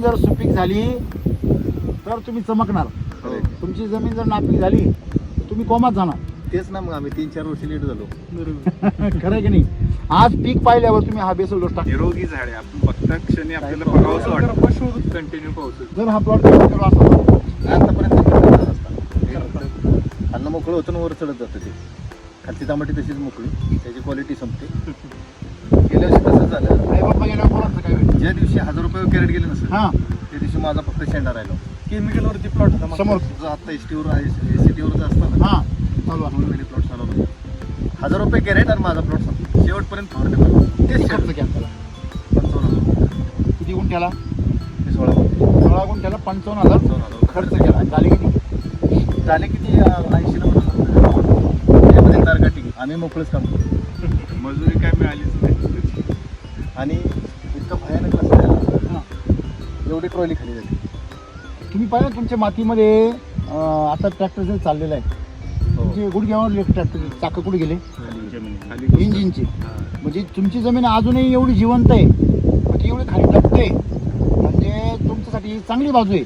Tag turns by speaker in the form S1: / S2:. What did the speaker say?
S1: जर सुपीक झाली तर तुम्ही चमकणार. तुमची जमीन जर नापीक झाली तर तुम्ही कोमात जाणार.
S2: तेच ना, मग आम्ही 3-4 वर्षी लेट झालो.
S1: खरं आहे की नाही? आज पीक पाहिल्यावर तुम्ही हा बेसल डोस टाका.
S3: निरोगी झाड आहे. आपण बघता क्षणी आपल्याला बघावंसं वाटतं. कंटिन्यू पाऊस.
S1: जर हा प्लॉट केला असता
S2: आतापर्यंत अन्न मोकळं होतं वर चढत जातं ते. खालची टमाटी तशीच मोकळी, त्याची क्वालिटी संपते. गेल्या वर्षी तसंच झालं.
S1: आई बाप्पा गेल्यावर कोणाचं काय होईल?
S2: ज्या दिवशी 1000 रुपये कॅरेट गेले नसेल
S1: हां
S2: त्या दिवशी माझा फक्त शेंडा राहिला.
S4: केमिकलवरती प्लॉट
S1: समोर
S2: जो आता एसटीवर आहे, सिटीवर असतं ना,
S1: हां चालू आहे.
S2: 2 महिने प्लॉट चालवला. 1000 रुपये कॅरेट आणि माझा प्लॉट संपला. शेवटपर्यंत फवारणी झाली.
S1: किती खर्च केला त्याला?
S2: 55,000.
S1: किती गुंठ्याला?
S2: 16
S1: गुंठ्याला 55,000
S2: 55,000
S1: खर्च केला. आणि झाले किती?
S2: झाले किती? 80 ना त्यामध्ये तारकाटी आम्ही मोकळंच काम करतो.
S3: मजुरी काय मिळालीच नाही.
S2: आणि इतकं भयानक रस्ता आहे ना, एवढी ट्रॉली खाली झाली.
S1: तुम्ही पाहिलं तुमच्या मातीमध्ये आता ट्रॅक्टर जर चाललेला आहे, तुमचे गुडघ्यावर ट्रॅक्टर चाकं कुठे गेले?
S3: खाली
S1: इंजिनचे. म्हणजे तुमची जमीन अजूनही एवढी जिवंत आहे, ती एवढी खाली टपते, म्हणजे तुमच्यासाठी चांगली बाजू आहे.